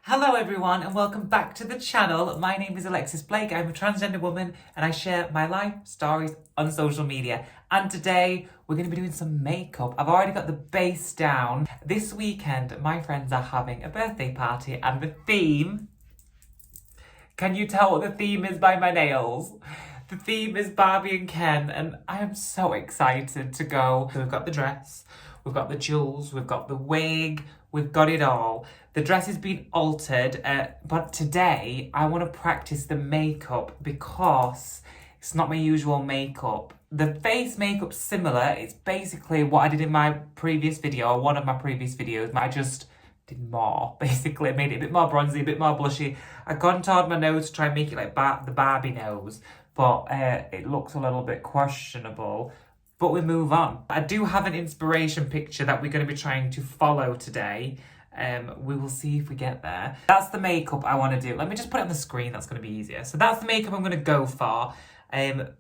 Hello everyone and welcome back to the channel. My name is Alexis Blake. I'm a transgender woman and I share my life stories on social media. And today we're going to be doing some makeup. I've already got the base down. This weekend my friends are having a birthday party and the theme... Can you tell what the theme is by my nails? The theme is Barbie and Ken and I am so excited to go. So we've got the dress, we've got the jewels, we've got the wig, we've got it all. The dress has been altered, but today I want to practice the makeup because it's not my usual makeup. The face makeup's similar. It's basically what I did in my previous video, or one of my previous videos. I just did more, basically. I made it a bit more bronzy, a bit more blushy. I contoured my nose to try and make it like the Barbie nose, but it looks a little bit questionable. But we move on. I do have an inspiration picture that we're going to be trying to follow today. We will see if we get there. That's the makeup I want to do. Let me just put it on the screen. That's going to be easier. So that's the makeup I'm going to go for.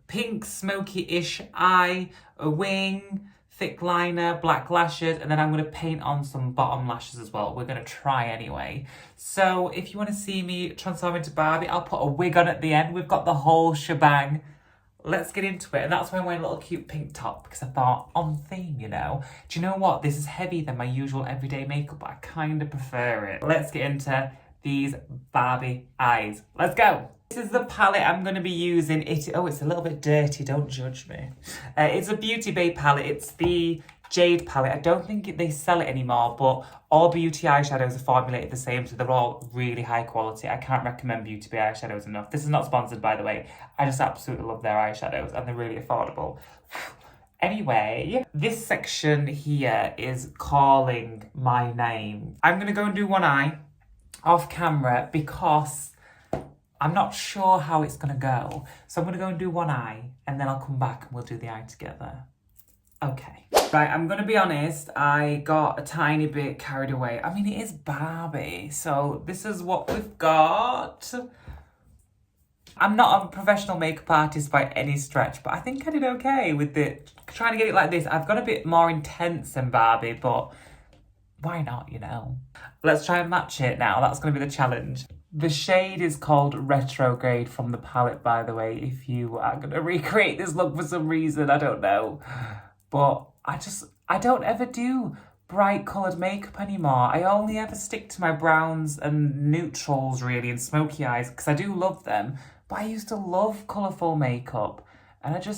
Pink, smoky-ish eye, a wing, thick liner, black lashes, and then I'm going to paint on some bottom lashes as well. We're going to try anyway. So if you want to see me transform into Barbie, I'll put a wig on at the end. We've got the whole shebang. Let's get into it. And that's why I'm wearing a little cute pink top, because I thought, on theme, you know. Do you know what? This is heavier than my usual everyday makeup, but I kind of prefer it. Let's get into these Barbie eyes. Let's go. This is the palette I'm going to be using. Oh, it's a little bit dirty. Don't judge me. It's a Beauty Bay palette. It's the Jade palette. I don't think they sell it anymore, but all Beauty eyeshadows are formulated the same, so they're all really high quality. I can't recommend Beauty Bay eyeshadows enough. This is not sponsored, by the way. I just absolutely love their eyeshadows, and they're really affordable. Anyway, this section here is calling my name. I'm going to go and do one eye off camera because I'm not sure how it's going to go. So I'm going to go and do one eye, and then I'll come back and we'll do the eye together. Okay. Right, I'm going to be honest, I got a tiny bit carried away. I mean, it is Barbie, so this is what we've got. I'm not a professional makeup artist by any stretch, but I think I did okay with it. Trying to get it like this. I've got a bit more intense than Barbie, but why not, you know? Let's try and match it now. That's going to be the challenge. The shade is called Retrograde from the palette, by the way, if you are going to recreate this look for some reason, I don't know. But I don't ever do bright coloured makeup anymore. I only ever stick to my browns and neutrals, really, and smoky eyes, because I do love them. But I used to love colourful makeup. And do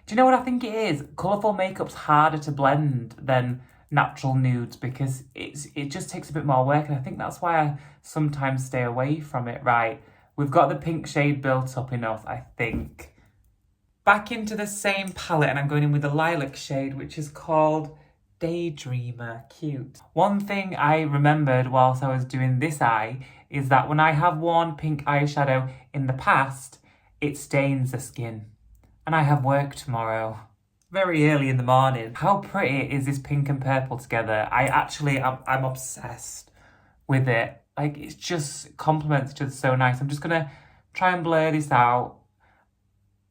you know what I think it is? Colourful makeup's harder to blend than natural nudes because it just takes a bit more work. And I think that's why I sometimes stay away from it. Right, we've got the pink shade built up enough, I think. Back into the same palette, and I'm going in with the lilac shade, which is called Daydreamer. Cute. One thing I remembered whilst I was doing this eye is that when I have worn pink eyeshadow in the past, it stains the skin. And I have work tomorrow, very early in the morning. How pretty is this pink and purple together? I'm obsessed with it. Like, it's just complements each other so nice. I'm just going to try and blur this out.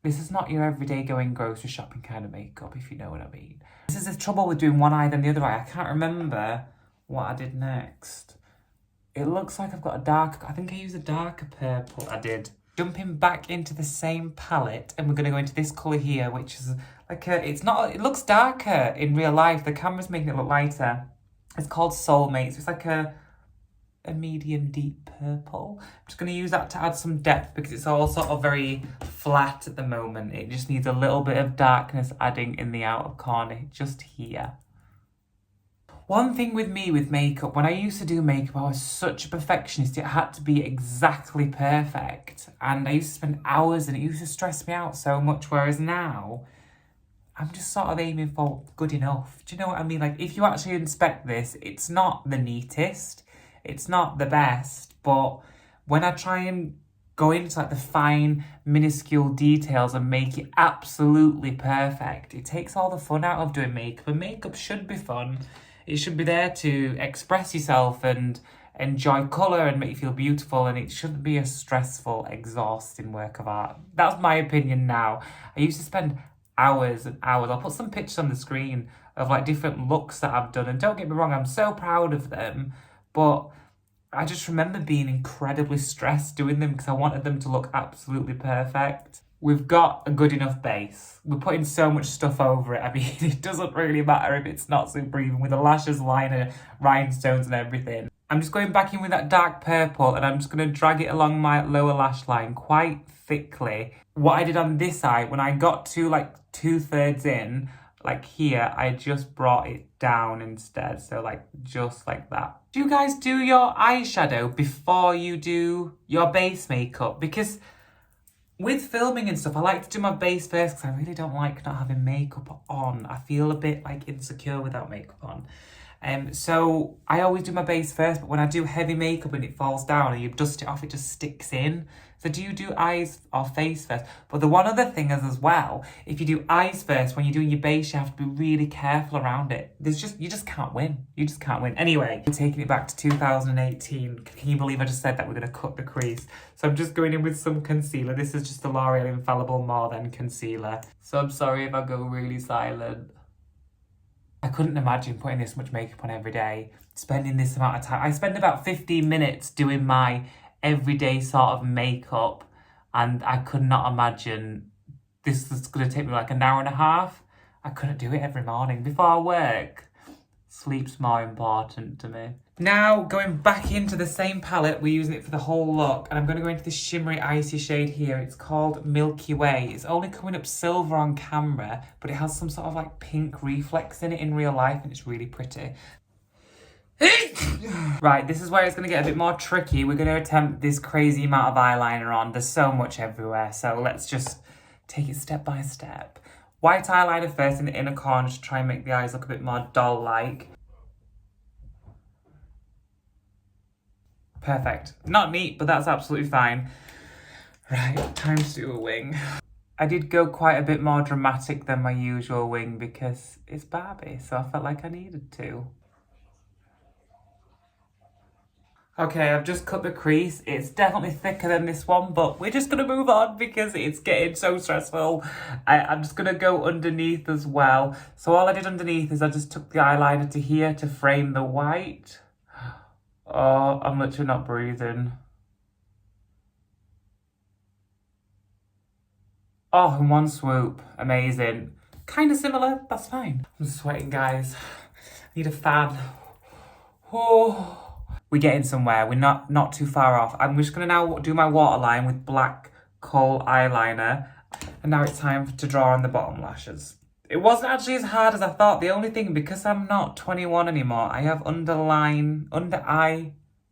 This is not your everyday going grocery shopping kind of makeup, if you know what I mean. This is the trouble with doing one eye than the other eye. I can't remember what I did next. It looks like I've got I think I used a darker purple. I did. Jumping back into the same palette, and we're going to go into this colour here, which is like it looks darker in real life. The camera's making it look lighter. It's called Soulmates. It's like a medium deep purple. I'm just going to use that to add some depth because it's all sort of very flat at the moment. It just needs a little bit of darkness adding in the outer corner, just here. One thing with me with makeup, when I used to do makeup, I was such a perfectionist. It had to be exactly perfect. And I used to spend hours and it used to stress me out so much. Whereas now, I'm just sort of aiming for good enough. Do you know what I mean? Like, if you actually inspect this, it's not the neatest. It's not the best, but when I try and go into like the fine, minuscule details and make it absolutely perfect, it takes all the fun out of doing makeup. And makeup should be fun. It should be there to express yourself and enjoy colour and make you feel beautiful, and it shouldn't be a stressful, exhausting work of art. That's my opinion now. I used to spend hours and hours. I'll put some pictures on the screen of like different looks that I've done, and don't get me wrong, I'm so proud of them, but I just remember being incredibly stressed doing them because I wanted them to look absolutely perfect. We've got a good enough base. We're putting so much stuff over it. I mean, it doesn't really matter if it's not super even with the lashes, liner, rhinestones and everything. I'm just going back in with that dark purple and I'm just going to drag it along my lower lash line quite thickly. What I did on this eye, when I got to like 2/3 in, like here, I just brought it down instead. So like, just like that. Do you guys do your eyeshadow before you do your base makeup? Because with filming and stuff, I like to do my base first because I really don't like not having makeup on. I feel a bit like insecure without makeup on. So I always do my base first, but when I do heavy makeup and it falls down and you dust it off, it just sticks in. So do you do eyes or face first? But the one other thing is as well, if you do eyes first, when you're doing your base, you have to be really careful around it. You just can't win. You just can't win. Anyway, taking it back to 2018. Can you believe I just said that we're going to cut the crease? So I'm just going in with some concealer. This is just the L'Oreal Infallible More Than concealer. So I'm sorry if I go really silent. I couldn't imagine putting this much makeup on every day, spending this amount of time. I spend about 15 minutes doing my everyday sort of makeup, and I could not imagine this was going to take me like an hour and a half. I couldn't do it every morning before work. Sleep's more important to me. Now, going back into the same palette, we're using it for the whole look, and I'm going to go into this shimmery icy shade here. It's called Milky Way. It's only coming up silver on camera, but it has some sort of like pink reflex in it in real life, and it's really pretty. Right, this is where it's going to get a bit more tricky. We're going to attempt this crazy amount of eyeliner on. There's so much everywhere, so let's just take it step by step. White eyeliner first in the inner corner to try and make the eyes look a bit more doll-like. Perfect. Not neat, but that's absolutely fine. Right, time to do a wing. I did go quite a bit more dramatic than my usual wing because it's Barbie, so I felt like I needed to. Okay, I've just cut the crease. It's definitely thicker than this one, but we're just going to move on because it's getting so stressful. I'm just going to go underneath as well. So all I did underneath is I just took the eyeliner to here to frame the white. Oh, I'm literally not breathing. Oh, in one swoop. Amazing. Kind of similar, that's fine. I'm sweating, guys. I need a fan. Oh. We're getting somewhere. We're not too far off. I'm just going to now do my waterline with black kohl eyeliner. And now it's time to draw on the bottom lashes. It wasn't actually as hard as I thought. The only thing, because I'm not 21 anymore, I have under eye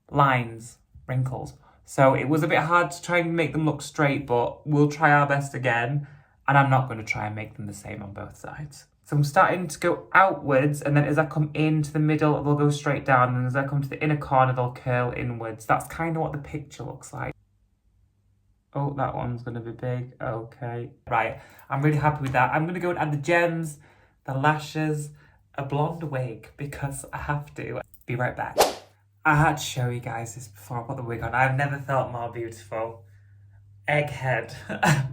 lines, wrinkles. So it was a bit hard to try and make them look straight, but we'll try our best again. And I'm not going to try and make them the same on both sides. So I'm starting to go outwards, and then as I come into the middle, they'll go straight down, and as I come to the inner corner, they'll curl inwards. That's kind of what the picture looks like. Oh, that one's going to be big. Okay. Right, I'm really happy with that. I'm going to go and add the gems, the lashes, a blonde wig, because I have to. Be right back. I had to show you guys this before I put the wig on. I've never felt more beautiful. Egghead.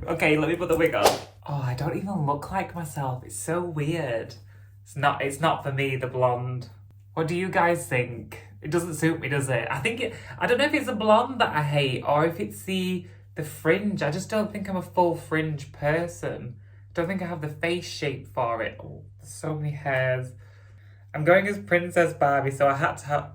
Okay, let me put the wig on. Oh, I don't even look like myself. It's so weird. It's not for me, the blonde. What do you guys think? It doesn't suit me, does it? I don't know if it's the blonde that I hate or if it's the fringe. I just don't think I'm a full fringe person. Don't think I have the face shape for it. Oh, there's so many hairs. I'm going as Princess Barbie, so I had to have...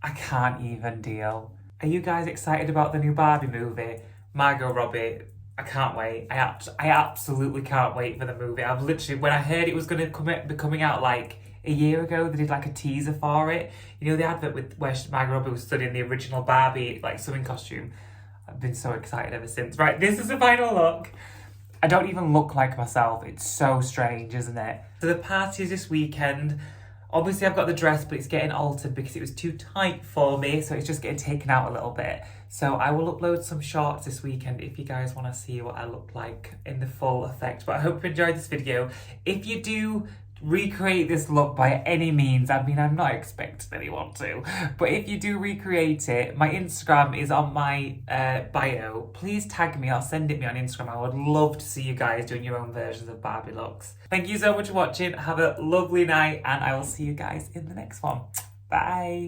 I can't even deal. Are you guys excited about the new Barbie movie? Margot Robbie, I can't wait. I absolutely can't wait for the movie. I've literally, when I heard it was going to be coming out like a year ago, they did like a teaser for it. You know, the advert where Margot Robbie was studying the original Barbie, like swimming costume. I've been so excited ever since. Right, this is the final look. I don't even look like myself. It's so strange, isn't it? So the party is this weekend. Obviously, I've got the dress, but it's getting altered because it was too tight for me, so it's just getting taken out a little bit. So I will upload some shorts this weekend if you guys want to see what I look like in the full effect. But I hope you enjoyed this video. If you do recreate this look by any means, I mean, I'm not expecting anyone to, but if you do recreate it, my Instagram is on my bio. Please tag me or send it me on Instagram. I would love to see you guys doing your own versions of Barbie looks. Thank you so much for watching. Have a lovely night, and I will see you guys in the next one. Bye.